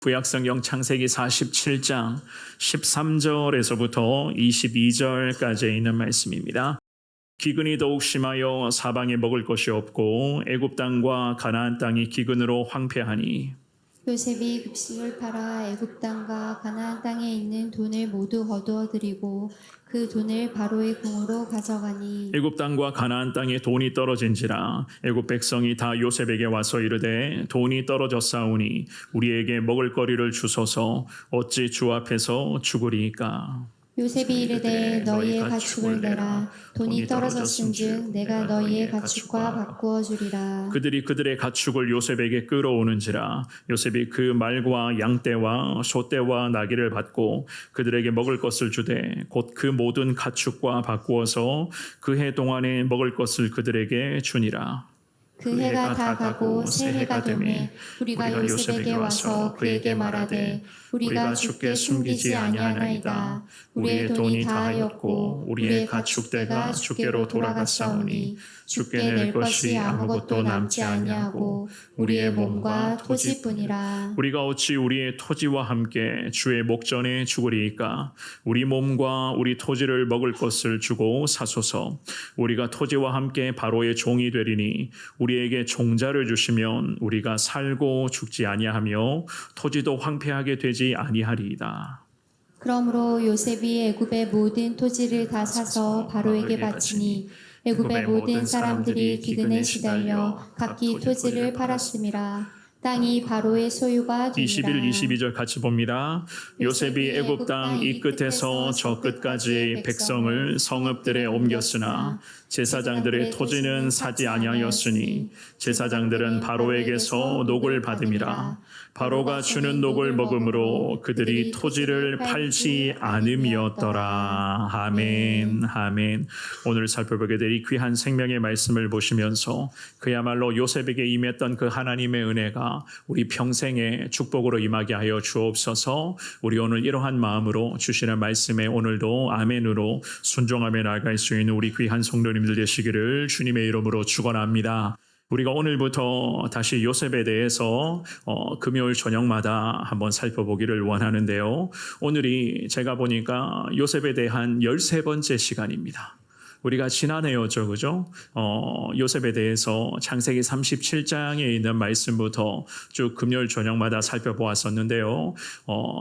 구약성경 창세기 47장 13절에서부터 22절까지 있는 말씀입니다. 기근이 더욱 심하여 사방에 먹을 것이 없고 애굽 땅과 가나안 땅이 기근으로 황폐하니 요셉이 급식을 팔아 애굽 땅과 가나안 땅에 있는 돈을 모두 거두어 들이고 그 돈을 바로의 궁으로 가져가니 애굽 땅과 가나안 땅에 돈이 떨어진지라 애굽 백성이 다 요셉에게 와서 이르되 돈이 떨어졌사오니 우리에게 먹을 거리를 주소서 어찌 주 앞에서 죽으리이까. 요셉이 이르되 너희의 가축을 내라. 돈이 떨어졌은즉 내가 너희의 가축과 바꾸어 주리라. 그들이 그들의 가축을 요셉에게 끌어오는지라 요셉이 그 말과 양떼와 소떼와 나귀를 받고 그들에게 먹을 것을 주되 곧 그 모든 가축과 바꾸어서 그 해 동안에 먹을 것을 그들에게 주니라. 그 해가 다 가고 새 해가 되매 우리가 요셉에게 와서 그에게 말하되 우리가 주께 숨기지 아니하나이다. 우리의 돈이 다하였고 우리의 가축대가 주께로 돌아갔사오니 주께 낼 것이 아무것도 남지 아니하고 우리의 몸과 토지뿐이라. 우리가 어찌 우리의 토지와 함께 주의 목전에 죽으리이까. 우리 몸과 우리 토지를 먹을 것을 주고 사소서. 우리가 토지와 함께 바로의 종이 되리니 우리에게 종자를 주시면 우리가 살고 죽지 아니하며 토지도 황폐하게 되지 아니하리이다. 그러므로 요셉이 애굽의 모든 토지를 다 사서 바로에게 바치니 애굽의 모든 사람들이 기근에 시달려 각기 토지를 팔았음이라. 땅이 바로의 소유가 되니라. 21, 22절 같이 봅니다. 요셉이 애굽 땅 이 끝에서 저 끝까지 백성을 성읍들에 옮겼으나 제사장들의 토지는 사지 아니하였으니 제사장들은 바로에게서 녹을 받음이라. 바로가 주는 녹을 먹음으로 그들이 토지를 팔지 않음이었더라. 아멘, 아멘. 오늘 살펴보게 될 이 귀한 생명의 말씀을 보시면서 그야말로 요셉에게 임했던 그 하나님의 은혜가 우리 평생의 축복으로 임하게 하여 주옵소서. 우리 오늘 이러한 마음으로 주시는 말씀에 오늘도 아멘으로 순종하며 나아갈 수 있는 우리 귀한 성도님들 되시기를 주님의 이름으로 축원합니다. 우리가 오늘부터 다시 요셉에 대해서 금요일 저녁마다 한번 살펴보기를 원하는데요. 오늘이 제가 보니까 요셉에 대한 13번째 시간입니다. 우리가 지난해였죠, 그죠? 요셉에 대해서 창세기 37장에 있는 말씀부터 쭉 금요일 저녁마다 살펴보았었는데요.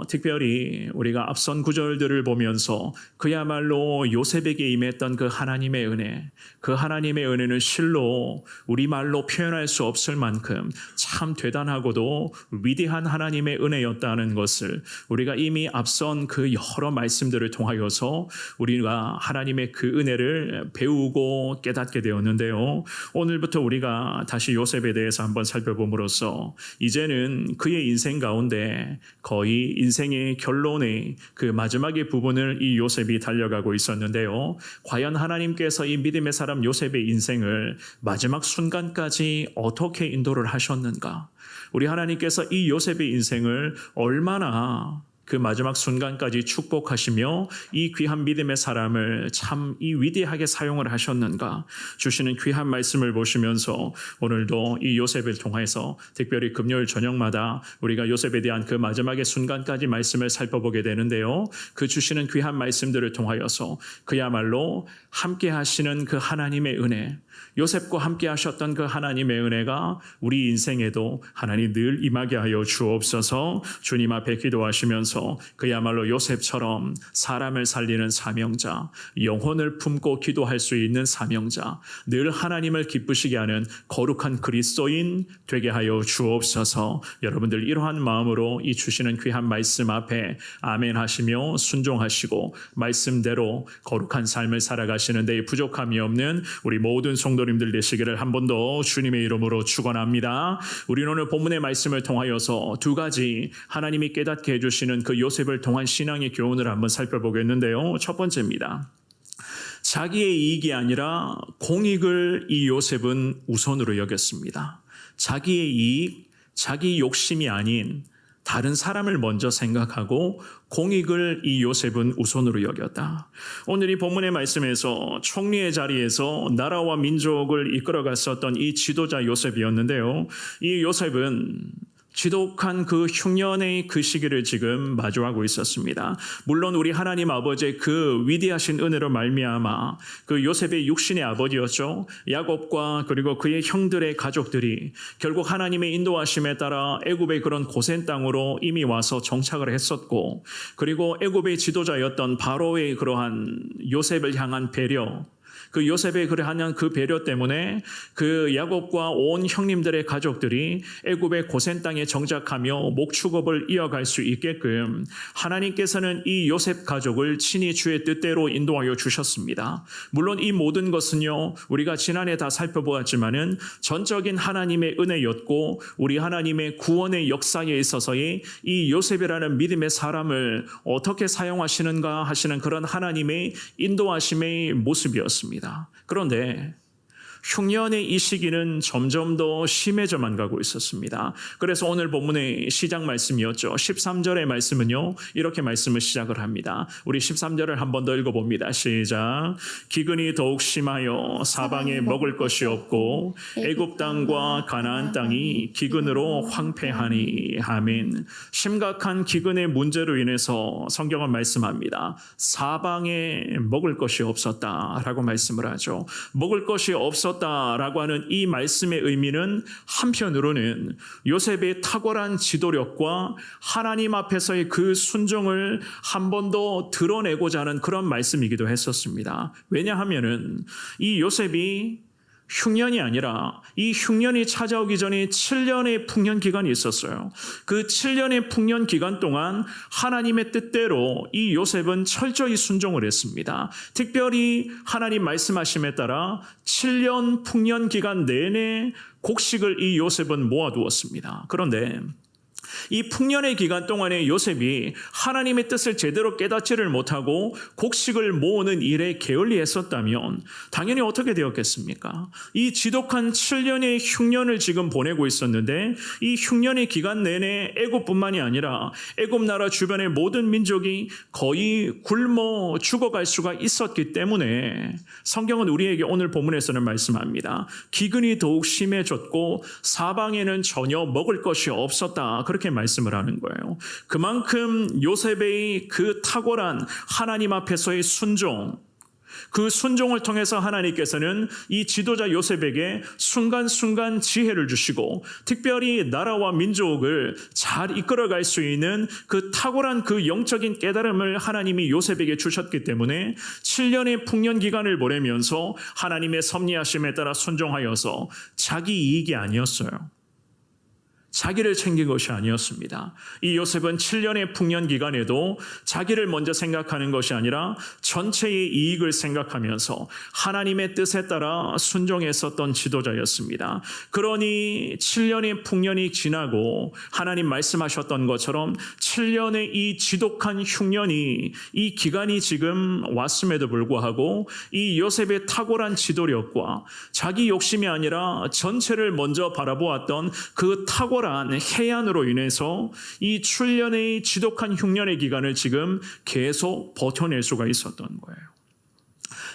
특별히 우리가 앞선 구절들을 보면서 그야말로 요셉에게 임했던 그 하나님의 은혜, 그 하나님의 은혜는 실로 우리말로 표현할 수 없을 만큼 참 대단하고도 위대한 하나님의 은혜였다는 것을 우리가 이미 앞선 그 여러 말씀들을 통하여서 우리가 하나님의 그 은혜를 배우고 깨닫게 되었는데요. 오늘부터 우리가 다시 요셉에 대해서 한번 살펴봄으로써 이제는 그의 인생 가운데 거의 인생의 결론의 그 마지막의 부분을 이 요셉이 달려가고 있었는데요. 과연 하나님께서 이 믿음의 사람 요셉의 인생을 마지막 순간까지 어떻게 인도를 하셨는가? 우리 하나님께서 이 요셉의 인생을 얼마나 그 마지막 순간까지 축복하시며 이 귀한 믿음의 사람을 참 이 위대하게 사용을 하셨는가 주시는 귀한 말씀을 보시면서 오늘도 이 요셉을 통해서 특별히 금요일 저녁마다 우리가 요셉에 대한 그 마지막의 순간까지 말씀을 살펴보게 되는데요. 그 주시는 귀한 말씀들을 통하여서 그야말로 함께 하시는 그 하나님의 은혜, 요셉과 함께 하셨던 그 하나님의 은혜가 우리 인생에도 하나님 늘 임하게 하여 주옵소서. 주님 앞에 기도하시면서 그야말로 요셉처럼 사람을 살리는 사명자, 영혼을 품고 기도할 수 있는 사명자, 늘 하나님을 기쁘시게 하는 거룩한 그리스도인 되게 하여 주옵소서. 여러분들 이러한 마음으로 이 주시는 귀한 말씀 앞에 아멘 하시며 순종하시고 말씀대로 거룩한 삶을 살아가시는 데 부족함이 없는 우리 모든 성도님들 되시기를 한 번 더 주님의 이름으로 축원합니다. 우리는 오늘 본문의 말씀을 통하여서 두 가지 하나님이 깨닫게 해주시는 그 요셉을 통한 신앙의 교훈을 한번 살펴보겠는데요. 첫 번째입니다. 자기의 이익이 아니라 공익을 이 요셉은 우선으로 여겼습니다. 자기의 이익, 자기 욕심이 아닌 다른 사람을 먼저 생각하고 공익을 이 요셉은 우선으로 여겼다. 오늘 이 본문의 말씀에서 총리의 자리에서 나라와 민족을 이끌어갔었던 이 지도자 요셉이었는데요. 이 요셉은 지독한 그 흉년의 그 시기를 지금 마주하고 있었습니다. 물론 우리 하나님 아버지의 그 위대하신 은혜로 말미암아 그 요셉의 육신의 아버지였죠. 야곱과 그리고 그의 형들의 가족들이 결국 하나님의 인도하심에 따라 애굽의 그런 고센 땅으로 이미 와서 정착을 했었고, 그리고 애굽의 지도자였던 바로의 그러한 요셉을 향한 배려, 그 요셉의 그러한 그 배려 때문에 그 야곱과 온 형님들의 가족들이 애굽의 고센 땅에 정착하며 목축업을 이어갈 수 있게끔 하나님께서는 이 요셉 가족을 친히 주의 뜻대로 인도하여 주셨습니다. 물론 이 모든 것은요, 우리가 지난해 다 살펴보았지만은 전적인 하나님의 은혜였고, 우리 하나님의 구원의 역사에 있어서의 이 요셉이라는 믿음의 사람을 어떻게 사용하시는가 하시는 그런 하나님의 인도하심의 모습이었습니다. 그런데 흉년의 이 시기는 점점 더 심해져만 가고 있었습니다. 그래서 오늘 본문의 시작 말씀이었죠. 13절의 말씀은요, 이렇게 말씀을 시작을 합니다. 우리 13절을 한 번 더 읽어봅니다. 시작. 기근이 더욱 심하여 사방에 먹을 것이 없고 애굽 땅과 가나안 땅이 기근으로 황폐하니. 아멘. 심각한 기근의 문제로 인해서 성경은 말씀합니다. 사방에 먹을 것이 없었다라고 말씀을 하죠. 먹을 것이 없었다라고 하는 이 말씀의 의미는 한편으로는 요셉의 탁월한 지도력과 하나님 앞에서의 그 순종을 한 번 더 드러내고자 하는 그런 말씀이기도 했었습니다. 왜냐하면은 이 요셉이 흉년이 아니라 이 흉년이 찾아오기 전에 7년의 풍년 기간이 있었어요. 그 7년의 풍년 기간 동안 하나님의 뜻대로 이 요셉은 철저히 순종을 했습니다. 특별히 하나님 말씀하심에 따라 7년 풍년 기간 내내 곡식을 이 요셉은 모아두었습니다. 그런데 이 풍년의 기간 동안에 요셉이 하나님의 뜻을 제대로 깨닫지를 못하고 곡식을 모으는 일에 게을리했었다면 당연히 어떻게 되었겠습니까? 이 지독한 7년의 흉년을 지금 보내고 있었는데, 이 흉년의 기간 내내 애굽뿐만이 아니라 애굽 나라 주변의 모든 민족이 거의 굶어 죽어갈 수가 있었기 때문에 성경은 우리에게 오늘 본문에서는 말씀합니다. 기근이 더욱 심해졌고 사방에는 전혀 먹을 것이 없었다, 그렇게 말씀을 하는 거예요. 그만큼 요셉의 그 탁월한 하나님 앞에서의 순종, 그 순종을 통해서 하나님께서는 이 지도자 요셉에게 순간순간 지혜를 주시고 특별히 나라와 민족을 잘 이끌어갈 수 있는 그 탁월한 그 영적인 깨달음을 하나님이 요셉에게 주셨기 때문에 7년의 풍년 기간을 보내면서 하나님의 섭리하심에 따라 순종하여서 자기 이익이 아니었어요. 자기를 챙긴 것이 아니었습니다. 이 요셉은 7년의 풍년 기간에도 자기를 먼저 생각하는 것이 아니라 전체의 이익을 생각하면서 하나님의 뜻에 따라 순종했었던 지도자였습니다. 그러니 7년의 풍년이 지나고 하나님 말씀하셨던 것처럼 7년의 이 지독한 흉년이, 이 기간이 지금 왔음에도 불구하고 이 요셉의 탁월한 지도력과 자기 욕심이 아니라 전체를 먼저 바라보았던 그 탁월한 해안으로 인해서 이 7년의 지독한 흉년의 기간을 지금 계속 버텨낼 수가 있었던 거예요.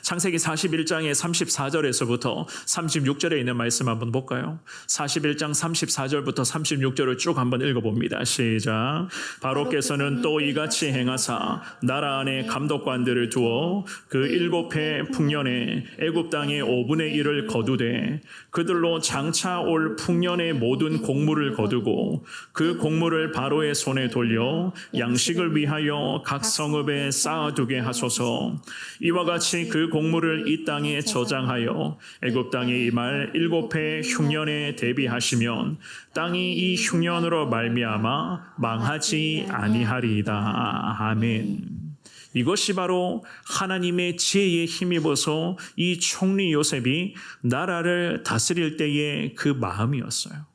창세기 41장의 34절에서부터 36절에 있는 말씀 한번 볼까요? 41장 34절부터 36절을 쭉 한번 읽어봅니다. 시작. 바로께서는 또 이같이 행하사 나라 안에 감독관들을 두어 그 7해 풍년에 애굽 땅의 5분의 1을 거두되 그들로 장차 올 풍년의 모든 곡물을 거두고 그 곡물을 바로의 손에 돌려 양식을 위하여 각 성읍에 쌓아두게 하소서. 이와 같이 그 곡물을 이 땅에 저장하여 애굽 땅에 임할 7해 흉년에 대비하시면 땅이 이 흉년으로 말미암아 망하지 아니하리이다. 아멘. 이것이 바로 하나님의 지혜에 힘입어서 이 총리 요셉이 나라를 다스릴 때의 그 마음이었어요.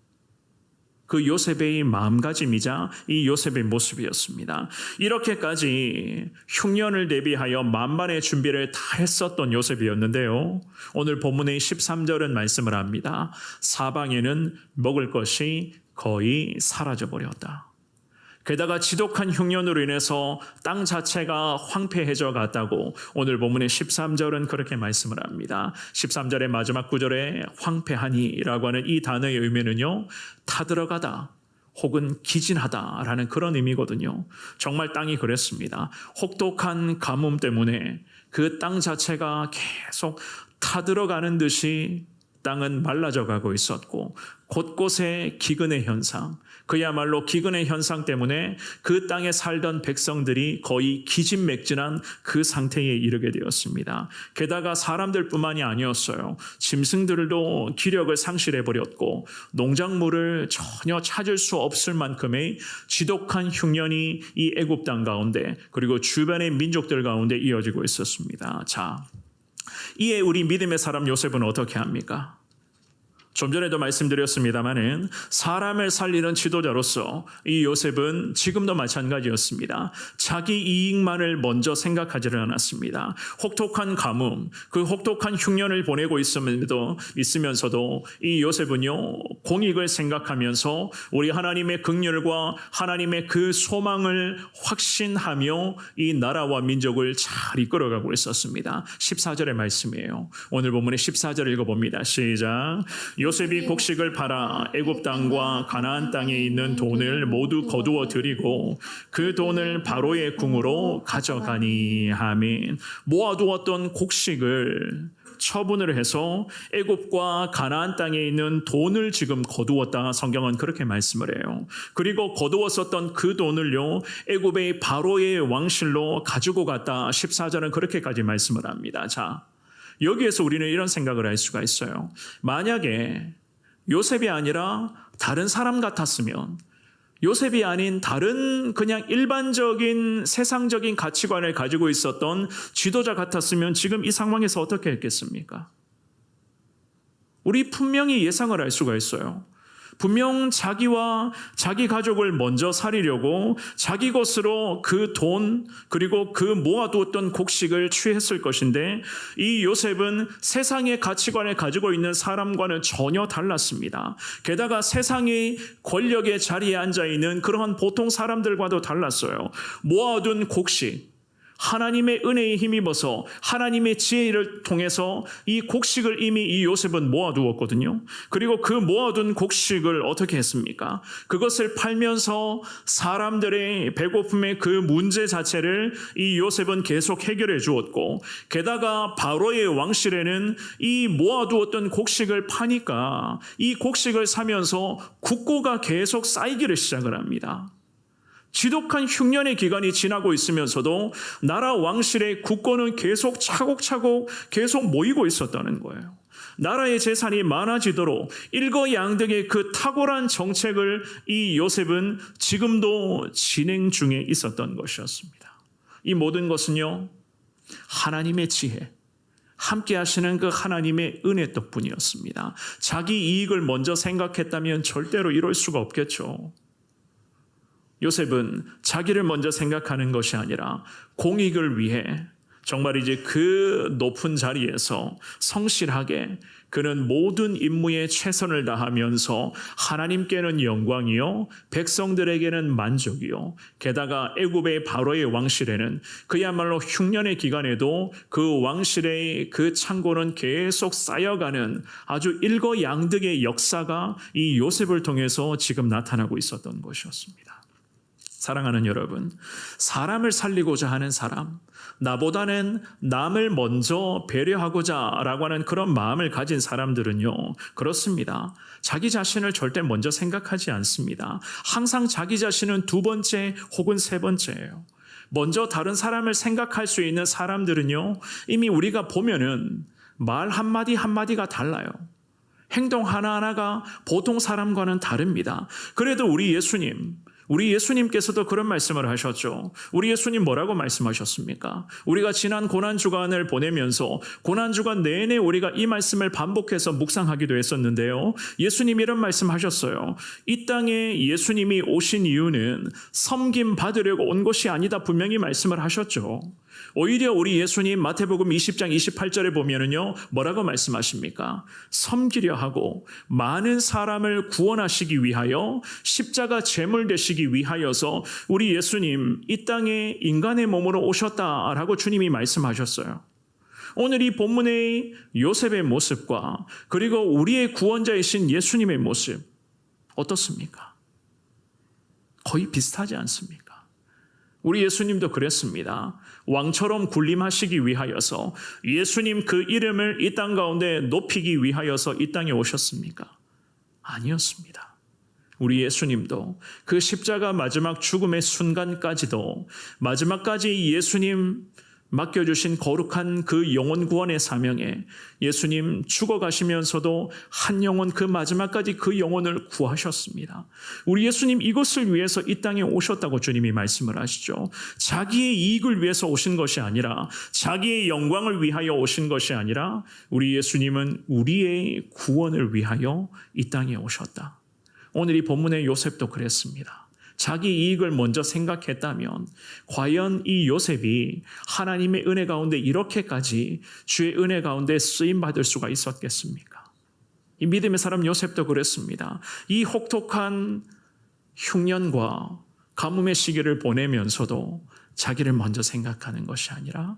그 요셉의 마음가짐이자 이 요셉의 모습이었습니다. 이렇게까지 흉년을 대비하여 만반의 준비를 다 했었던 요셉이었는데요. 오늘 본문의 13절은 말씀을 합니다. 사방에는 먹을 것이 거의 사라져버렸다. 게다가 지독한 흉년으로 인해서 땅 자체가 황폐해져 갔다고 오늘 본문의 13절은 그렇게 말씀을 합니다. 13절의 마지막 구절에 황폐하니라고 하는 이 단어의 의미는요, 타들어가다, 혹은 기진하다라는 그런 의미거든요. 정말 땅이 그랬습니다. 혹독한 가뭄 때문에 그 땅 자체가 계속 타들어가는 듯이 땅은 말라져 가고 있었고 곳곳에 기근의 현상, 그야말로 기근의 현상 때문에 그 땅에 살던 백성들이 거의 기진맥진한 그 상태에 이르게 되었습니다. 게다가 사람들뿐만이 아니었어요. 짐승들도 기력을 상실해버렸고 농작물을 전혀 찾을 수 없을 만큼의 지독한 흉년이 이 애굽 땅 가운데 그리고 주변의 민족들 가운데 이어지고 있었습니다. 자, 이에 우리 믿음의 사람 요셉은 어떻게 합니까? 좀 전에도 말씀드렸습니다마는 사람을 살리는 지도자로서 이 요셉은 지금도 마찬가지였습니다. 자기 이익만을 먼저 생각하지를 않았습니다. 혹독한 가뭄, 그 혹독한 흉년을 보내고 있으면서도 이 요셉은요, 공익을 생각하면서 우리 하나님의 긍휼과 하나님의 그 소망을 확신하며 이 나라와 민족을 잘 이끌어가고 있었습니다. 14절의 말씀이에요. 오늘 본문의 14절 읽어봅니다. 시작. 요셉이 곡식을 팔아 애굽 땅과 가나안 땅에 있는 돈을 모두 거두어 들이고 그 돈을 바로의 궁으로 가져가니. 아멘. 모아두었던 곡식을 처분을 해서 애굽과 가나안 땅에 있는 돈을 지금 거두었다. 성경은 그렇게 말씀을 해요. 그리고 거두었었던 그 돈을요, 애굽의 바로의 왕실로 가지고 갔다. 14절은 그렇게까지 말씀을 합니다. 자, 여기에서 우리는 이런 생각을 할 수가 있어요. 만약에 요셉이 아니라 다른 사람 같았으면, 요셉이 아닌 다른 그냥 일반적인 세상적인 가치관을 가지고 있었던 지도자 같았으면 지금 이 상황에서 어떻게 했겠습니까? 우리 분명히 예상을 할 수가 있어요. 분명 자기와 자기 가족을 먼저 살리려고 자기 것으로 그 돈 그리고 그 모아두었던 곡식을 취했을 것인데 이 요셉은 세상의 가치관을 가지고 있는 사람과는 전혀 달랐습니다. 게다가 세상의 권력의 자리에 앉아있는 그러한 보통 사람들과도 달랐어요. 모아둔 곡식, 하나님의 은혜에 힘입어서 하나님의 지혜를 통해서 이 곡식을 이미 이 요셉은 모아두었거든요. 그리고 그 모아둔 곡식을 어떻게 했습니까? 그것을 팔면서 사람들의 배고픔의 그 문제 자체를 이 요셉은 계속 해결해 주었고, 게다가 바로의 왕실에는 이 모아두었던 곡식을 파니까 이 곡식을 사면서 국고가 계속 쌓이기를 시작을 합니다. 지독한 흉년의 기간이 지나고 있으면서도 나라 왕실의 국고는 계속 차곡차곡 계속 모이고 있었다는 거예요. 나라의 재산이 많아지도록 일거양득의 그 탁월한 정책을 이 요셉은 지금도 진행 중에 있었던 것이었습니다. 이 모든 것은요, 하나님의 지혜, 함께 하시는 그 하나님의 은혜 덕분이었습니다. 자기 이익을 먼저 생각했다면 절대로 이럴 수가 없겠죠. 요셉은 자기를 먼저 생각하는 것이 아니라 공익을 위해 정말 이제 그 높은 자리에서 성실하게 그는 모든 임무에 최선을 다하면서 하나님께는 영광이요, 백성들에게는 만족이요, 게다가 애굽의 바로의 왕실에는 그야말로 흉년의 기간에도 그 왕실의 그 창고는 계속 쌓여가는 아주 일거양득의 역사가 이 요셉을 통해서 지금 나타나고 있었던 것이었습니다. 사랑하는 여러분, 사람을 살리고자 하는 사람, 나보다는 남을 먼저 배려하고자 라고 하는 그런 마음을 가진 사람들은요, 그렇습니다. 자기 자신을 절대 먼저 생각하지 않습니다. 항상 자기 자신은 두 번째 혹은 세 번째예요. 먼저 다른 사람을 생각할 수 있는 사람들은요, 이미 우리가 보면은 말 한마디 한마디가 달라요. 행동 하나하나가 보통 사람과는 다릅니다. 그래도 우리 예수님께서도 그런 말씀을 하셨죠. 우리 예수님 뭐라고 말씀하셨습니까? 우리가 지난 고난주간을 보내면서 고난주간 내내 우리가 이 말씀을 반복해서 묵상하기도 했었는데요. 예수님이 이런 말씀하셨어요. 이 땅에 예수님이 오신 이유는 섬김 받으려고 온 것이 아니다, 분명히 말씀을 하셨죠. 오히려 우리 예수님 마태복음 20장 28절에 보면은요, 뭐라고 말씀하십니까? 섬기려 하고 많은 사람을 구원하시기 위하여 십자가 제물 되시기 위하여서 우리 예수님 이 땅에 인간의 몸으로 오셨다라고 주님이 말씀하셨어요. 오늘 이 본문의 요셉의 모습과 그리고 우리의 구원자이신 예수님의 모습 어떻습니까? 거의 비슷하지 않습니까? 우리 예수님도 그랬습니다. 왕처럼 군림하시기 위하여서 예수님 그 이름을 이 땅 가운데 높이기 위하여서 이 땅에 오셨습니까? 아니었습니다. 우리 예수님도 그 십자가 마지막 죽음의 순간까지도 마지막까지 예수님 맡겨주신 거룩한 그 영혼 구원의 사명에 예수님 죽어가시면서도 한 영혼 그 마지막까지 그 영혼을 구하셨습니다. 우리 예수님 이것을 위해서 이 땅에 오셨다고 주님이 말씀을 하시죠. 자기의 이익을 위해서 오신 것이 아니라 자기의 영광을 위하여 오신 것이 아니라 우리 예수님은 우리의 구원을 위하여 이 땅에 오셨다. 오늘 이 본문의 요셉도 그랬습니다. 자기 이익을 먼저 생각했다면 과연 이 요셉이 하나님의 은혜 가운데 이렇게까지 주의 은혜 가운데 쓰임받을 수가 있었겠습니까? 이 믿음의 사람 요셉도 그랬습니다. 이 혹독한 흉년과 가뭄의 시기를 보내면서도 자기를 먼저 생각하는 것이 아니라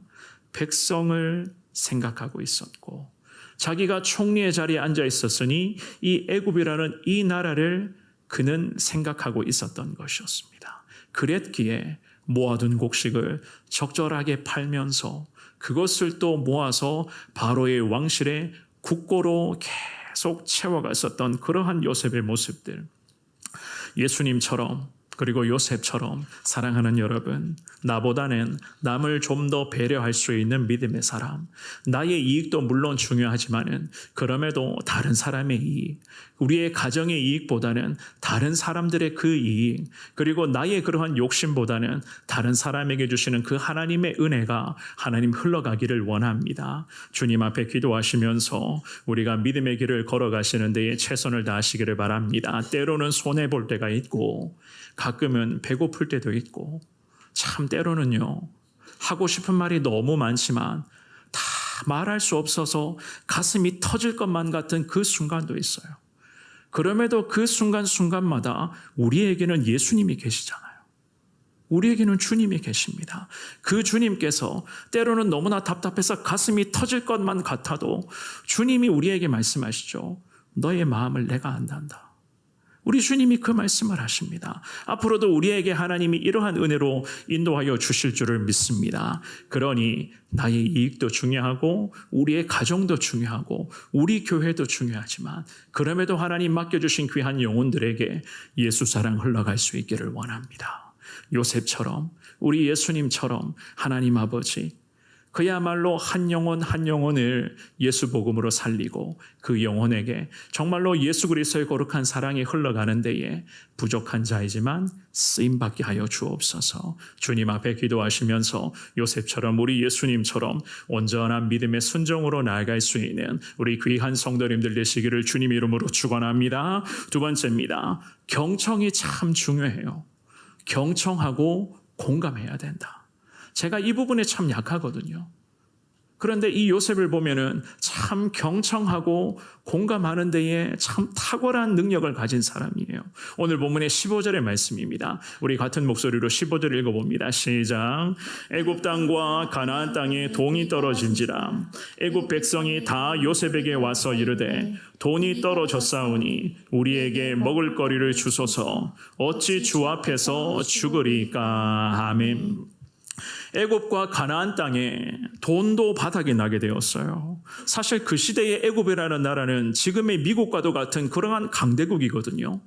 백성을 생각하고 있었고 자기가 총리의 자리에 앉아 있었으니 이 애굽이라는 이 나라를 그는 생각하고 있었던 것이었습니다. 그랬기에 모아둔 곡식을 적절하게 팔면서 그것을 또 모아서 바로의 왕실에 국고로 계속 채워갔었던 그러한 요셉의 모습들. 예수님처럼 그리고 요셉처럼 사랑하는 여러분, 나보다는 남을 좀 더 배려할 수 있는 믿음의 사람, 나의 이익도 물론 중요하지만은 그럼에도 다른 사람의 이익, 우리의 가정의 이익보다는 다른 사람들의 그 이익, 그리고 나의 그러한 욕심보다는 다른 사람에게 주시는 그 하나님의 은혜가 하나님 흘러가기를 원합니다. 주님 앞에 기도하시면서 우리가 믿음의 길을 걸어가시는 데에 최선을 다하시기를 바랍니다. 때로는 손해볼 때가 있고 가끔은 배고플 때도 있고 참 때로는요 하고 싶은 말이 너무 많지만 다 말할 수 없어서 가슴이 터질 것만 같은 그 순간도 있어요. 그럼에도 그 순간순간마다 우리에게는 예수님이 계시잖아요. 우리에게는 주님이 계십니다. 그 주님께서 때로는 너무나 답답해서 가슴이 터질 것만 같아도 주님이 우리에게 말씀하시죠. 너의 마음을 내가 안단다. 우리 주님이 그 말씀을 하십니다. 앞으로도 우리에게 하나님이 이러한 은혜로 인도하여 주실 줄을 믿습니다. 그러니 나의 이익도 중요하고 우리의 가정도 중요하고 우리 교회도 중요하지만 그럼에도 하나님 맡겨주신 귀한 영혼들에게 예수 사랑 흘러갈 수 있기를 원합니다. 요셉처럼 우리 예수님처럼 하나님 아버지 그야말로 한 영혼 한 영혼을 예수 복음으로 살리고 그 영혼에게 정말로 예수 그리스도의 거룩한 사랑이 흘러가는 데에 부족한 자이지만 쓰임받게 하여 주옵소서. 주님 앞에 기도하시면서 요셉처럼 우리 예수님처럼 온전한 믿음의 순종으로 나아갈 수 있는 우리 귀한 성도님들 되시기를 주님 이름으로 축원합니다. 두 번째입니다. 경청이 참 중요해요. 경청하고 공감해야 된다. 제가 이 부분에 참 약하거든요. 그런데 이 요셉을 보면은 참 경청하고 공감하는 데에 참 탁월한 능력을 가진 사람이에요. 오늘 본문의 15절의 말씀입니다. 우리 같은 목소리로 15절 읽어봅니다. 시작. 애굽 땅과 가나안 땅에 돈이 떨어진지라 애굽 백성이 다 요셉에게 와서 이르되 돈이 떨어졌사오니 우리에게 먹을 거리를 주소서 어찌 주 앞에서 죽으리까. 아멘. 애굽과 가나안 땅에 돈도 바닥이 나게 되었어요. 사실 그 시대의 애굽이라는 나라는 지금의 미국과도 같은 그러한 강대국이거든요.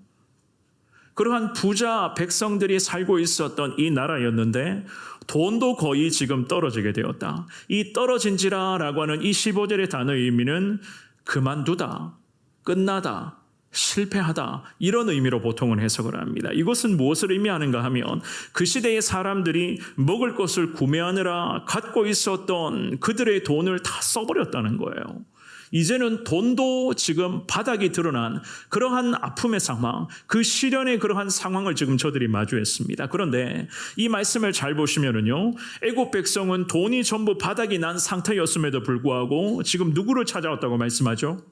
그러한 부자 백성들이 살고 있었던 이 나라였는데 돈도 거의 지금 떨어지게 되었다. 이 떨어진지라라고 하는 이 15절의 단어의 의미는 그만두다, 끝나다, 실패하다 이런 의미로 보통은 해석을 합니다. 이것은 무엇을 의미하는가 하면 그 시대의 사람들이 먹을 것을 구매하느라 갖고 있었던 그들의 돈을 다 써버렸다는 거예요. 이제는 돈도 지금 바닥이 드러난 그러한 아픔의 상황, 그 시련의 그러한 상황을 지금 저들이 마주했습니다. 그런데 이 말씀을 잘 보시면은요, 애굽 백성은 돈이 전부 바닥이 난 상태였음에도 불구하고 지금 누구를 찾아왔다고 말씀하죠?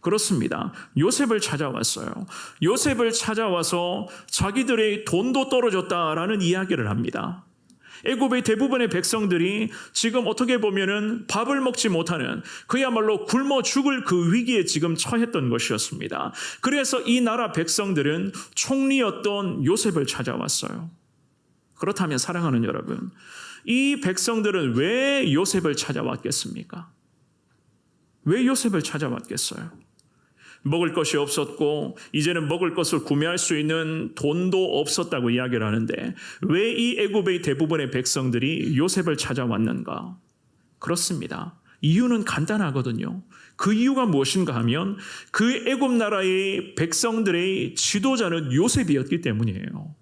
그렇습니다. 요셉을 찾아왔어요. 요셉을 찾아와서 자기들의 돈도 떨어졌다라는 이야기를 합니다. 애굽의 대부분의 백성들이 지금 어떻게 보면은 밥을 먹지 못하는 그야말로 굶어 죽을 그 위기에 지금 처했던 것이었습니다. 그래서 이 나라 백성들은 총리였던 요셉을 찾아왔어요. 그렇다면 사랑하는 여러분, 이 백성들은 왜 요셉을 찾아왔겠습니까? 왜 요셉을 찾아왔겠어요? 먹을 것이 없었고 이제는 먹을 것을 구매할 수 있는 돈도 없었다고 이야기를 하는데 왜 이 애굽의 대부분의 백성들이 요셉을 찾아왔는가? 그렇습니다. 이유는 간단하거든요. 그 이유가 무엇인가 하면 그 애굽 나라의 백성들의 지도자는 요셉이었기 때문이에요.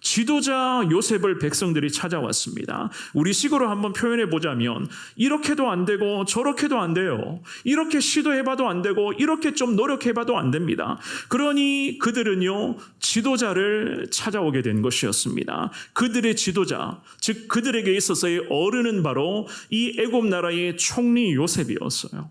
지도자 요셉을 백성들이 찾아왔습니다. 우리 식으로 한번 표현해 보자면 이렇게도 안 되고 저렇게도 안 돼요. 이렇게 시도해봐도 안 되고 이렇게 좀 노력해봐도 안 됩니다. 그러니 그들은요 지도자를 찾아오게 된 것이었습니다. 그들의 지도자, 즉 그들에게 있어서의 어른은 바로 이 애굽 나라의 총리 요셉이었어요.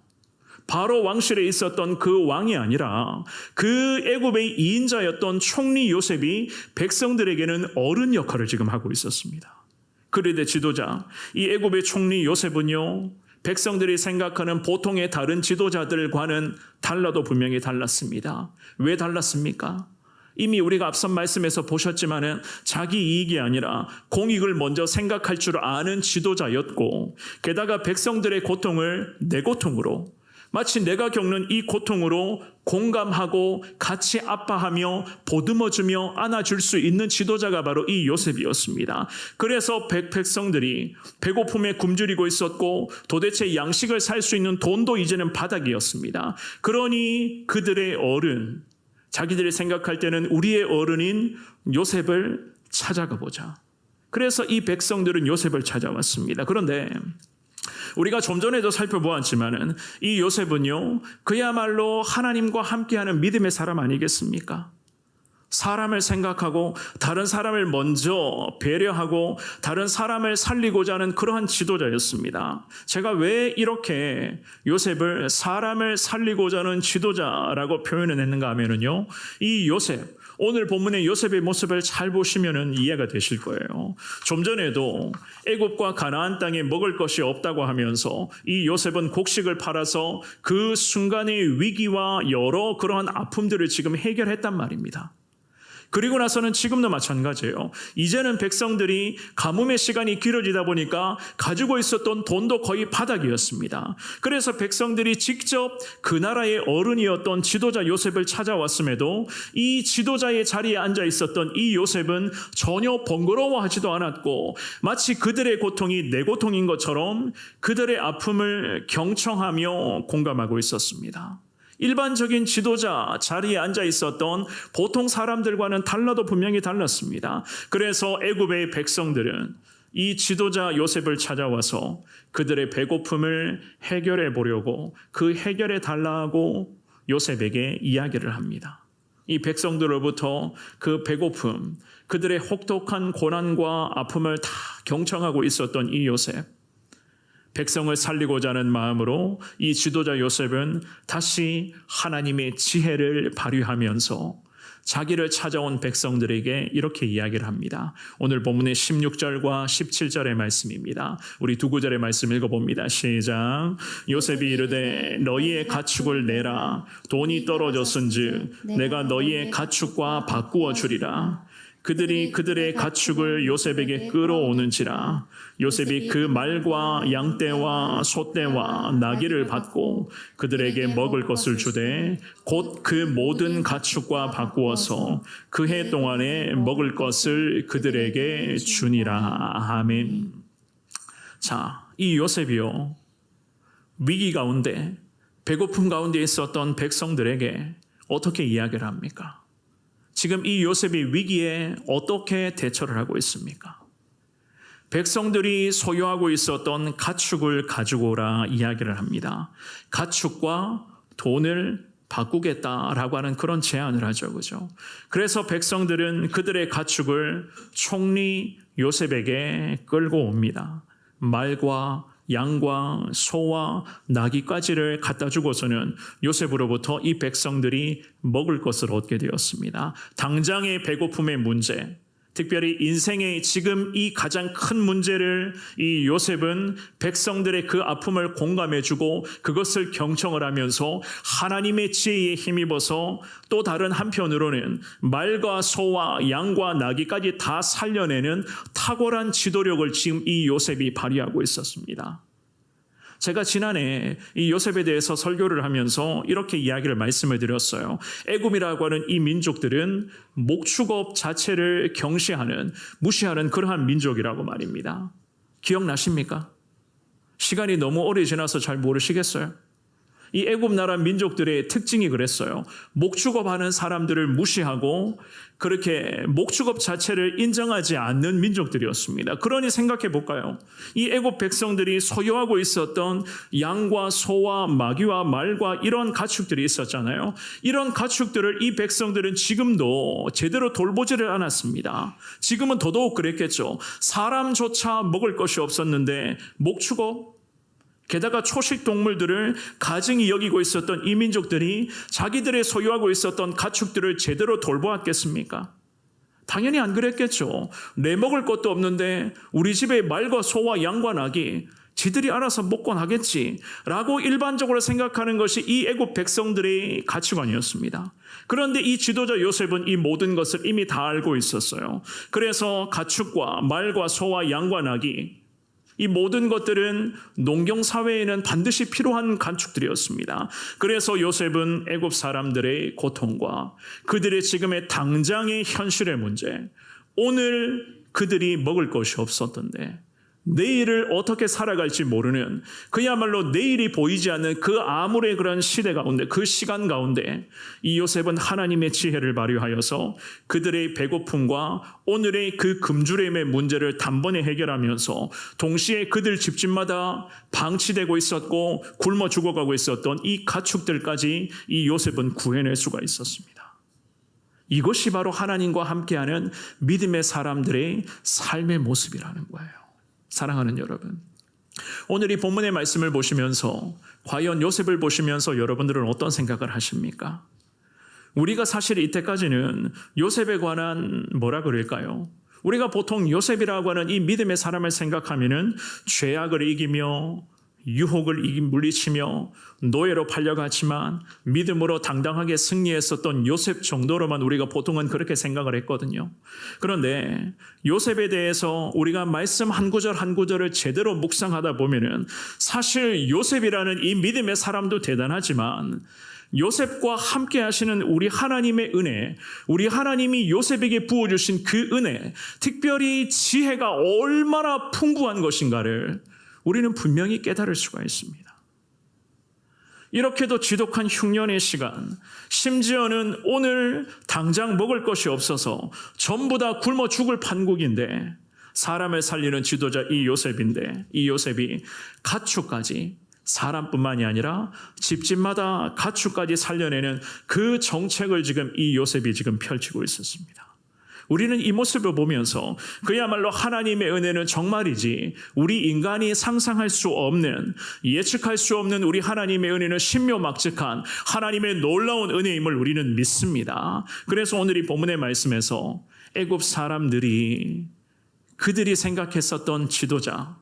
바로 왕실에 있었던 그 왕이 아니라 그 애굽의 2인자였던 총리 요셉이 백성들에게는 어른 역할을 지금 하고 있었습니다. 그들의 지도자, 이 애굽의 총리 요셉은요, 백성들이 생각하는 보통의 다른 지도자들과는 달라도 분명히 달랐습니다. 왜 달랐습니까? 이미 우리가 앞선 말씀에서 보셨지만은 자기 이익이 아니라 공익을 먼저 생각할 줄 아는 지도자였고, 게다가 백성들의 고통을 내 고통으로, 마치 내가 겪는 이 고통으로 공감하고 같이 아파하며 보듬어주며 안아줄 수 있는 지도자가 바로 이 요셉이었습니다. 그래서 백성들이 배고픔에 굶주리고 있었고 도대체 양식을 살 수 있는 돈도 이제는 바닥이었습니다. 그러니 그들의 어른, 자기들이 생각할 때는 우리의 어른인 요셉을 찾아가 보자. 그래서 이 백성들은 요셉을 찾아왔습니다. 그런데 우리가 좀 전에도 살펴보았지만은 이 요셉은요, 그야말로 하나님과 함께하는 믿음의 사람 아니겠습니까? 사람을 생각하고 다른 사람을 먼저 배려하고 다른 사람을 살리고자 하는 그러한 지도자였습니다. 제가 왜 이렇게 요셉을 사람을 살리고자 하는 지도자라고 표현을 했는가 하면은요, 이 요셉, 오늘 본문의 요셉의 모습을 잘 보시면 이해가 되실 거예요. 좀 전에도 애굽과 가나안 땅에 먹을 것이 없다고 하면서 이 요셉은 곡식을 팔아서 그 순간의 위기와 여러 그러한 아픔들을 지금 해결했단 말입니다. 그리고 나서는 지금도 마찬가지예요. 이제는 백성들이 가뭄의 시간이 길어지다 보니까 가지고 있었던 돈도 거의 바닥이었습니다. 그래서 백성들이 직접 그 나라의 어른이었던 지도자 요셉을 찾아왔음에도 이 지도자의 자리에 앉아 있었던 이 요셉은 전혀 번거로워하지도 않았고 마치 그들의 고통이 내 고통인 것처럼 그들의 아픔을 경청하며 공감하고 있었습니다. 일반적인 지도자 자리에 앉아 있었던 보통 사람들과는 달라도 분명히 달랐습니다. 그래서 애굽의 백성들은 이 지도자 요셉을 찾아와서 그들의 배고픔을 해결해 보려고 그 해결해 달라고 요셉에게 이야기를 합니다. 이 백성들로부터 그 배고픔, 그들의 혹독한 고난과 아픔을 다 경청하고 있었던 이 요셉, 백성을 살리고자 하는 마음으로 이 지도자 요셉은 다시 하나님의 지혜를 발휘하면서 자기를 찾아온 백성들에게 이렇게 이야기를 합니다. 오늘 본문의 16절과 17절의 말씀입니다. 우리 두 구절의 말씀 읽어봅니다. 시작. 요셉이 이르되 너희의 가축을 내라. 돈이 떨어졌은즉 내가 너희의 가축과 바꾸어 주리라. 그들이 그들의 가축을 요셉에게 끌어오는지라. 요셉이 그 말과 양떼와 소떼와 나귀를 받고 그들에게 먹을 것을 주되 곧 그 모든 가축과 바꾸어서 그 해 동안에 먹을 것을 그들에게 주니라. 아멘. 자, 이 요셉이요, 위기 가운데 배고픔 가운데 있었던 백성들에게 어떻게 이야기를 합니까? 지금 이 요셉이 위기에 어떻게 대처를 하고 있습니까? 백성들이 소유하고 있었던 가축을 가지고 오라 이야기를 합니다. 가축과 돈을 바꾸겠다라고 하는 그런 제안을 하죠. 그죠? 그래서 백성들은 그들의 가축을 총리 요셉에게 끌고 옵니다. 말과 양과 소와 나귀까지를 갖다 주고서는 요셉으로부터 이 백성들이 먹을 것을 얻게 되었습니다. 당장의 배고픔의 문제, 특별히 인생의 지금 이 가장 큰 문제를 이 요셉은 백성들의 그 아픔을 공감해주고 그것을 경청을 하면서 하나님의 지혜에 힘입어서 또 다른 한편으로는 말과 소와 양과 나귀까지 다 살려내는 탁월한 지도력을 지금 이 요셉이 발휘하고 있었습니다. 제가 지난해 이 요셉에 대해서 설교를 하면서 이렇게 말씀을 드렸어요. 애굽이라고 하는 이 민족들은 목축업 자체를 경시하는, 무시하는 그러한 민족이라고 말입니다. 기억나십니까? 시간이 너무 오래 지나서 잘 모르시겠어요? 이 애굽 나라 민족들의 특징이 그랬어요. 목축업하는 사람들을 무시하고 그렇게 목축업 자체를 인정하지 않는 민족들이었습니다. 그러니 생각해 볼까요? 이 애굽 백성들이 소유하고 있었던 양과 소와 마귀와 말과 이런 가축들이 있었잖아요. 이런 가축들을 이 백성들은 지금도 제대로 돌보지를 않았습니다. 지금은 더더욱 그랬겠죠. 사람조차 먹을 것이 없었는데 목축업, 게다가 초식 동물들을 가증히 여기고 있었던 이 민족들이 자기들의 소유하고 있었던 가축들을 제대로 돌보았겠습니까? 당연히 안 그랬겠죠. 내 먹을 것도 없는데 우리 집에 말과 소와 양과 낙이 지들이 알아서 먹곤 하겠지라고 일반적으로 생각하는 것이 이 애굽 백성들의 가치관이었습니다. 그런데 이 지도자 요셉은 이 모든 것을 이미 다 알고 있었어요. 그래서 가축과 말과 소와 양과 낙이 이 모든 것들은 농경 사회에는 반드시 필요한 가축들이었습니다. 그래서 요셉은 애굽 사람들의 고통과 그들의 지금의 당장의 현실의 문제, 오늘 그들이 먹을 것이 없었던데 내일을 어떻게 살아갈지 모르는, 그야말로 내일이 보이지 않는 그 암울의 그런 시대 가운데, 그 시간 가운데 이 요셉은 하나님의 지혜를 발휘하여서 그들의 배고픔과 오늘의 그 금주렘의 문제를 단번에 해결하면서 동시에 그들 집집마다 방치되고 있었고 굶어 죽어가고 있었던 이 가축들까지 이 요셉은 구해낼 수가 있었습니다. 이것이 바로 하나님과 함께하는 믿음의 사람들의 삶의 모습이라는 거예요. 사랑하는 여러분, 오늘 이 본문의 말씀을 보시면서 과연 요셉을 보시면서 여러분들은 어떤 생각을 하십니까? 우리가 사실 이때까지는 요셉에 관한 뭐라 그럴까요? 우리가 보통 요셉이라고 하는 이 믿음의 사람을 생각하면은 죄악을 이기며 유혹을 물리치며 노예로 팔려갔지만 믿음으로 당당하게 승리했었던 요셉 정도로만 우리가 보통은 그렇게 생각을 했거든요. 그런데 요셉에 대해서 우리가 말씀 한 구절 한 구절을 제대로 묵상하다 보면은 사실 요셉이라는 이 믿음의 사람도 대단하지만 요셉과 함께 하시는 우리 하나님의 은혜, 우리 하나님이 요셉에게 부어주신 그 은혜, 특별히 지혜가 얼마나 풍부한 것인가를 우리는 분명히 깨달을 수가 있습니다. 이렇게도 지독한 흉년의 시간, 심지어는 오늘 당장 먹을 것이 없어서 전부 다 굶어 죽을 판국인데 사람을 살리는 지도자 이 요셉인데 이 요셉이 가축까지, 사람뿐만이 아니라 집집마다 가축까지 살려내는 그 정책을 지금 이 요셉이 지금 펼치고 있었습니다. 우리는 이 모습을 보면서 그야말로 하나님의 은혜는 정말이지 우리 인간이 상상할 수 없는, 예측할 수 없는 우리 하나님의 은혜는 신묘막측한 하나님의 놀라운 은혜임을 우리는 믿습니다. 그래서 오늘 이 본문의 말씀에서 애굽 사람들이 그들이 생각했었던 지도자,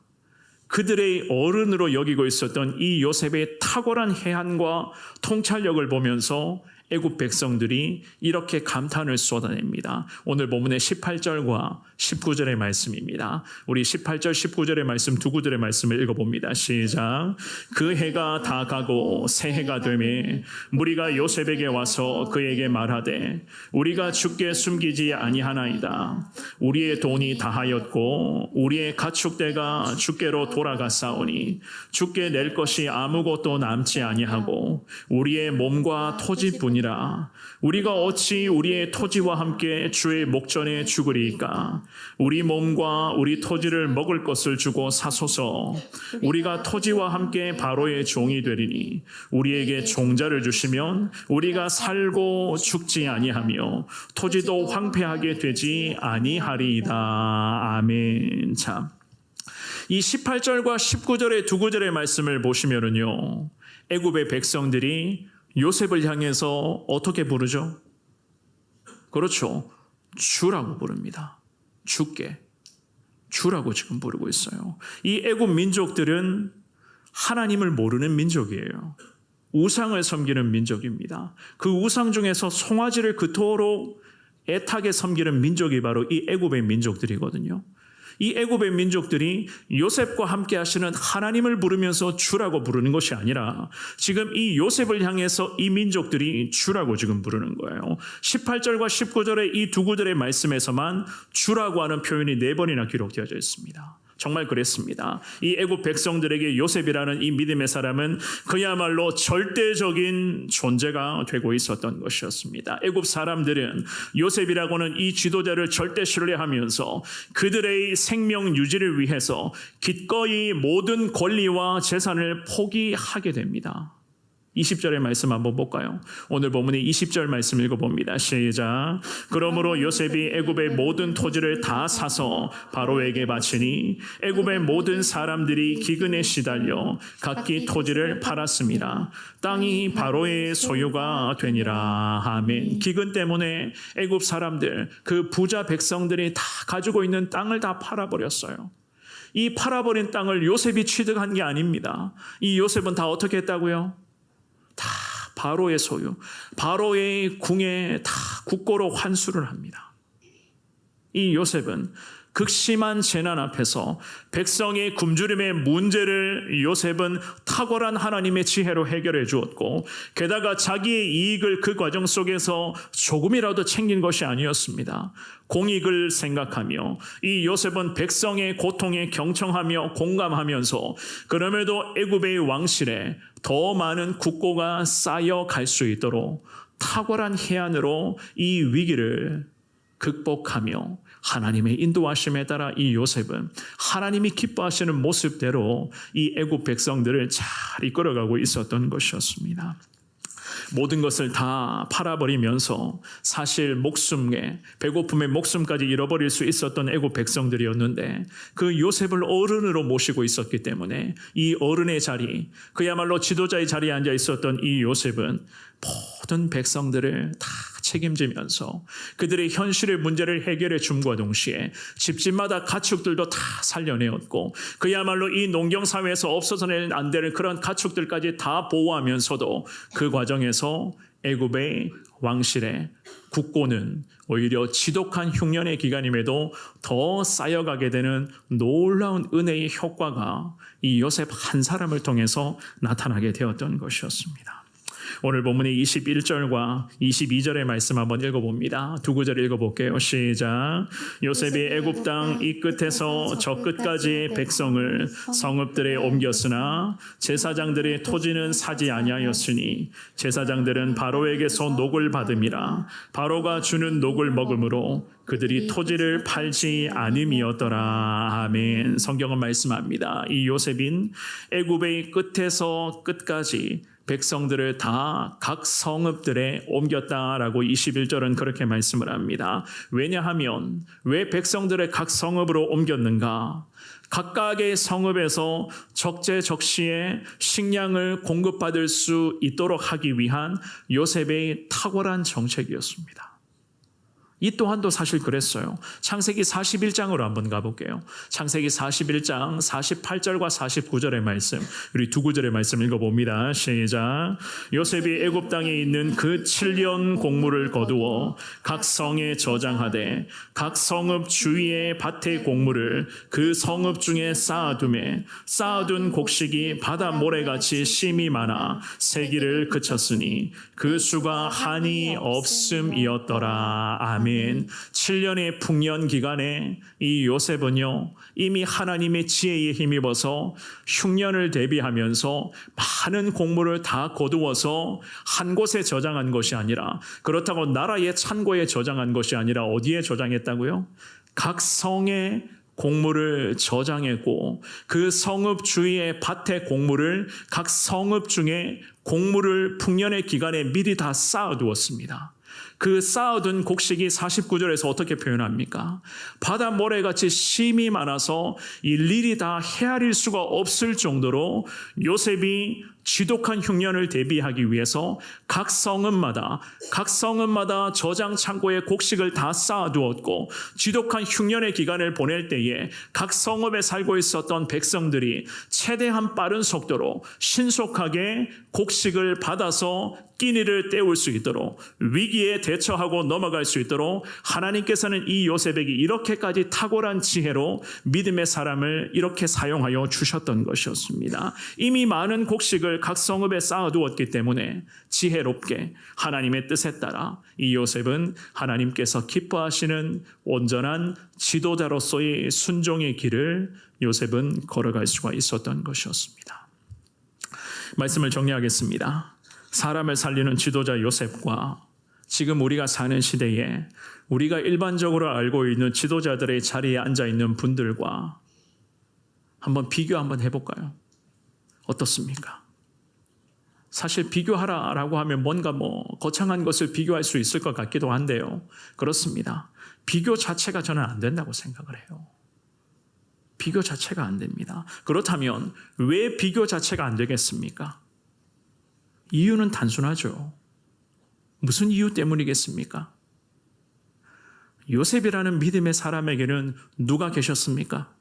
그들의 어른으로 여기고 있었던 이 요셉의 탁월한 해안과 통찰력을 보면서 애굽 백성들이 이렇게 감탄을 쏟아냅니다. 오늘 본문의 18절과 19절의 말씀입니다. 우리 18절 19절의 말씀 두 구절의 말씀을 읽어봅니다. 시작. 그 해가 다 가고 새 해가 되매 무리가 요셉에게 와서 그에게 말하되 우리가 주께 숨기지 아니하나이다. 우리의 돈이 다하였고 우리의 가축대가 주께로 돌아갔사오니 주께 낼 것이 아무것도 남지 아니하고 우리의 몸과 토지뿐이라. 우리가 어찌 우리의 토지와 함께 주의 목전에 죽으리이까. 우리 몸과 우리 토지를 먹을 것을 주고 사소서. 우리가 토지와 함께 바로의 종이 되리니 우리에게 종자를 주시면 우리가 살고 죽지 아니하며 토지도 황폐하게 되지 아니하리이다. 아멘. 참, 이 18절과 19절의 두 구절의 말씀을 보시면은요, 애굽의 백성들이 요셉을 향해서 어떻게 부르죠? 그렇죠. 주라고 부릅니다. 주라고 지금 부르고 있어요. 이 애굽 민족들은 하나님을 모르는 민족이에요. 우상을 섬기는 민족입니다. 그 우상 중에서 송아지를 그토록 애타게 섬기는 민족이 바로 이 애굽의 민족들이거든요. 이 애굽의 민족들이 요셉과 함께 하시는 하나님을 부르면서 주라고 부르는 것이 아니라 지금 이 요셉을 향해서 이 민족들이 주라고 지금 부르는 거예요. 18절과 19절의 이 두 구절의 말씀에서만 주라고 하는 표현이 4번이나 기록되어져 있습니다. 정말 그랬습니다. 이 애굽 백성들에게 요셉이라는 이 믿음의 사람은 그야말로 절대적인 존재가 되고 있었던 것이었습니다. 애굽 사람들은 요셉이라고는 이 지도자를 절대 신뢰하면서 그들의 생명 유지를 위해서 기꺼이 모든 권리와 재산을 포기하게 됩니다. 20절의 말씀 한번 볼까요? 오늘 본문의 20절 말씀 읽어봅니다. 시작. 그러므로 요셉이 애굽의 모든 토지를 다 사서 바로에게 바치니 애굽의 모든 사람들이 기근에 시달려 각기 토지를 팔았습니다. 땅이 바로의 소유가 되니라. 아멘. 기근 때문에 애굽 사람들, 그 부자 백성들이 다 가지고 있는 땅을 다 팔아버렸어요. 이 팔아버린 땅을 요셉이 취득한 게 아닙니다. 이 요셉은 다 어떻게 했다고요? 다 바로의 소유, 바로의 궁에 다 국고로 환수를 합니다. 이 요셉은 극심한 재난 앞에서 백성의 굶주림의 문제를 요셉은 탁월한 하나님의 지혜로 해결해 주었고 게다가 자기의 이익을 그 과정 속에서 조금이라도 챙긴 것이 아니었습니다. 공익을 생각하며 이 요셉은 백성의 고통에 경청하며 공감하면서 그럼에도 애굽의 왕실에 더 많은 국고가 쌓여갈 수 있도록 탁월한 해안으로 이 위기를 극복하며 하나님의 인도하심에 따라 이 요셉은 하나님이 기뻐하시는 모습대로 이 애굽 백성들을 잘 이끌어가고 있었던 것이었습니다. 모든 것을 다 팔아버리면서 사실 목숨에 배고픔에 목숨까지 잃어버릴 수 있었던 애굽 백성들이었는데 그 요셉을 어른으로 모시고 있었기 때문에 이 어른의 자리, 그야말로 지도자의 자리에 앉아 있었던 이 요셉은 모든 백성들을 다 책임지면서 그들의 현실의 문제를 해결해 줌과 동시에 집집마다 가축들도 다 살려내었고 그야말로 이 농경사회에서 없어서는 안 되는 그런 가축들까지 다 보호하면서도 그 과정에서 애굽의 왕실의 국고는 오히려 지독한 흉년의 기간임에도 더 쌓여가게 되는 놀라운 은혜의 효과가 이 요셉 한 사람을 통해서 나타나게 되었던 것이었습니다. 오늘 본문의 21절과 22절의 말씀 한번 읽어봅니다. 두 구절 읽어볼게요. 시작. 요셉이 애굽 땅 이 끝에서 저 끝까지 백성을 성읍들에 옮겼으나 제사장들의 토지는 사지 아니하였으니 제사장들은 바로에게서 녹을 받음이라. 바로가 주는 녹을 먹음으로 그들이 토지를 팔지 않음이었더라. 아멘. 성경은 말씀합니다. 이 요셉인 애굽의 끝에서 끝까지 백성들을 다 각 성읍들에 옮겼다라고 21절은 그렇게 말씀을 합니다. 왜냐하면 왜 백성들을 각 성읍으로 옮겼는가? 각각의 성읍에서 적재적시에 식량을 공급받을 수 있도록 하기 위한 요셉의 탁월한 정책이었습니다. 이 또한도 사실 그랬어요. 창세기 41장으로 한번 가볼게요. 창세기 41장 48절과 49절의 말씀, 우리 두 구절의 말씀 읽어봅니다. 시작. 요셉이 애굽 땅에 있는 그 7년 곡물을 거두어 각 성에 저장하되 각 성읍 주위의 밭의 곡물을 그 성읍 중에 쌓아두매 쌓아둔 곡식이 바다 모래같이 심이 많아 세기를 그쳤으니 그 수가 한이 없음이었더라. 아멘. 7년의 풍년 기간에 이 요셉은요 이미 하나님의 지혜에 힘입어서 흉년을 대비하면서 많은 곡물을 다 거두어서 한 곳에 저장한 것이 아니라 그렇다고 나라의 창고에 저장한 것이 아니라 어디에 저장했다고요? 각 성에 곡물을 저장했고 그 성읍 주위의 밭의 곡물을 각 성읍 중에 곡물을 풍년의 기간에 미리 다 쌓아두었습니다. 그 쌓아둔 곡식이 49절에서 어떻게 표현합니까? 바다 모래같이 심이 많아서 일일이 다 헤아릴 수가 없을 정도로 요셉이 지독한 흉년을 대비하기 위해서 각 성읍마다 저장 창고에 곡식을 다 쌓아두었고, 지독한 흉년의 기간을 보낼 때에 각 성읍에 살고 있었던 백성들이 최대한 빠른 속도로 신속하게 곡식을 받아서 끼니를 때울 수 있도록, 위기에 대처하고 넘어갈 수 있도록 하나님께서는 이 요셉에게 이렇게까지 탁월한 지혜로 믿음의 사람을 이렇게 사용하여 주셨던 것이었습니다. 이미 많은 곡식을 각 성읍에 쌓아두었기 때문에 지혜롭게 하나님의 뜻에 따라 이 요셉은 하나님께서 기뻐하시는 온전한 지도자로서의 순종의 길을 요셉은 걸어갈 수가 있었던 것이었습니다. 말씀을 정리하겠습니다. 사람을 살리는 지도자 요셉과 지금 우리가 사는 시대에 우리가 일반적으로 알고 있는 지도자들의 자리에 앉아 있는 분들과 한번 비교 한번 해볼까요? 어떻습니까? 사실 비교하라라고 하면 뭔가 거창한 것을 비교할 수 있을 것 같기도 한데요. 그렇습니다. 비교 자체가 저는 안 된다고 생각을 해요. 비교 자체가 안 됩니다. 그렇다면 왜 비교 자체가 안 되겠습니까? 이유는 단순하죠. 무슨 이유 때문이겠습니까? 요셉이라는 믿음의 사람에게는 누가 계셨습니까?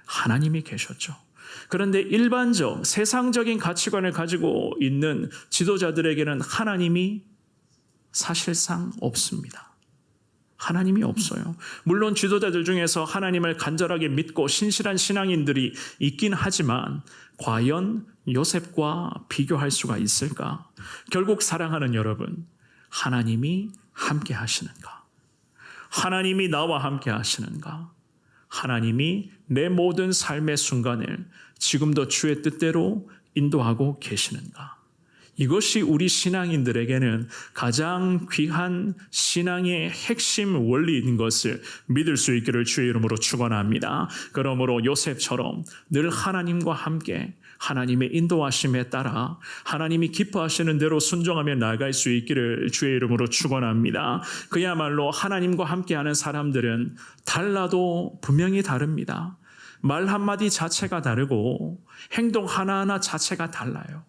하나님이 계셨죠. 그런데 일반적, 세상적인 가치관을 가지고 있는 지도자들에게는 하나님이 사실상 없습니다. 하나님이 없어요. 물론 지도자들 중에서 하나님을 간절하게 믿고 신실한 신앙인들이 있긴 하지만 과연 요셉과 비교할 수가 있을까? 결국 사랑하는 여러분, 하나님이 함께 하시는가? 하나님이 나와 함께 하시는가? 하나님이 내 모든 삶의 순간을 지금도 주의 뜻대로 인도하고 계시는가? 이것이 우리 신앙인들에게는 가장 귀한 신앙의 핵심 원리인 것을 믿을 수 있기를 주의 이름으로 축원합니다. 그러므로 요셉처럼 늘 하나님과 함께 하나님의 인도하심에 따라 하나님이 기뻐하시는 대로 순종하며 나아갈 수 있기를 주의 이름으로 축원합니다. 그야말로 하나님과 함께하는 사람들은 달라도 분명히 다릅니다. 말 한마디 자체가 다르고 행동 하나하나 자체가 달라요.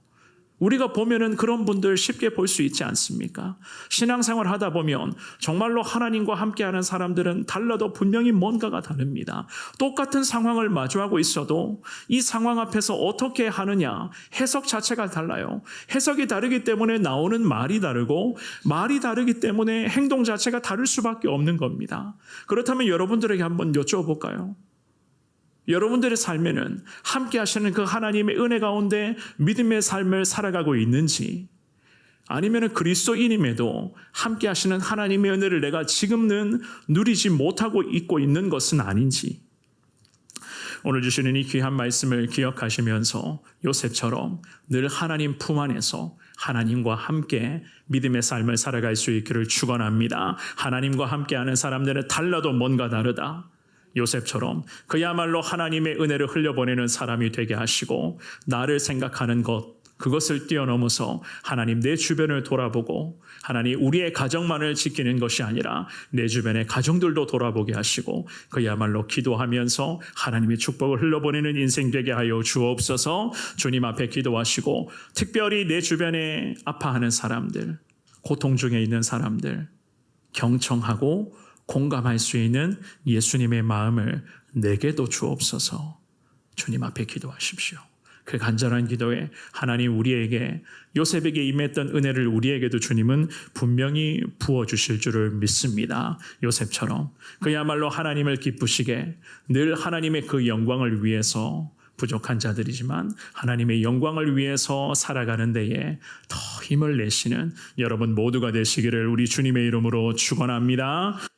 우리가 보면은 그런 분들 쉽게 볼 수 있지 않습니까? 신앙생활 하다 보면 정말로 하나님과 함께하는 사람들은 달라도 분명히 뭔가가 다릅니다. 똑같은 상황을 마주하고 있어도 이 상황 앞에서 어떻게 하느냐, 해석 자체가 달라요. 해석이 다르기 때문에 나오는 말이 다르고, 말이 다르기 때문에 행동 자체가 다를 수밖에 없는 겁니다. 그렇다면 여러분들에게 한번 여쭤볼까요? 여러분들의 삶에는 함께 하시는 그 하나님의 은혜 가운데 믿음의 삶을 살아가고 있는지, 아니면 그리스도인임에도 함께 하시는 하나님의 은혜를 내가 지금은 누리지 못하고 있고 있는 것은 아닌지, 오늘 주시는 이 귀한 말씀을 기억하시면서 요셉처럼 늘 하나님 품 안에서 하나님과 함께 믿음의 삶을 살아갈 수 있기를 축원합니다. 하나님과 함께하는 사람들은 달라도 뭔가 다르다. 요셉처럼 그야말로 하나님의 은혜를 흘려보내는 사람이 되게 하시고, 나를 생각하는 그것을 뛰어넘어서 하나님 내 주변을 돌아보고, 하나님 우리의 가정만을 지키는 것이 아니라 내 주변의 가정들도 돌아보게 하시고, 그야말로 기도하면서 하나님의 축복을 흘려보내는 인생 되게 하여 주옵소서. 주님 앞에 기도하시고, 특별히 내 주변에 아파하는 사람들, 고통 중에 있는 사람들 경청하고 공감할 수 있는 예수님의 마음을 내게도 주옵소서. 주님 앞에 기도하십시오. 그 간절한 기도에 하나님 우리에게, 요셉에게 임했던 은혜를 우리에게도 주님은 분명히 부어주실 줄을 믿습니다. 요셉처럼 그야말로 하나님을 기쁘시게 늘 하나님의 그 영광을 위해서, 부족한 자들이지만 하나님의 영광을 위해서 살아가는 데에 더 힘을 내시는 여러분 모두가 되시기를 우리 주님의 이름으로 축원합니다.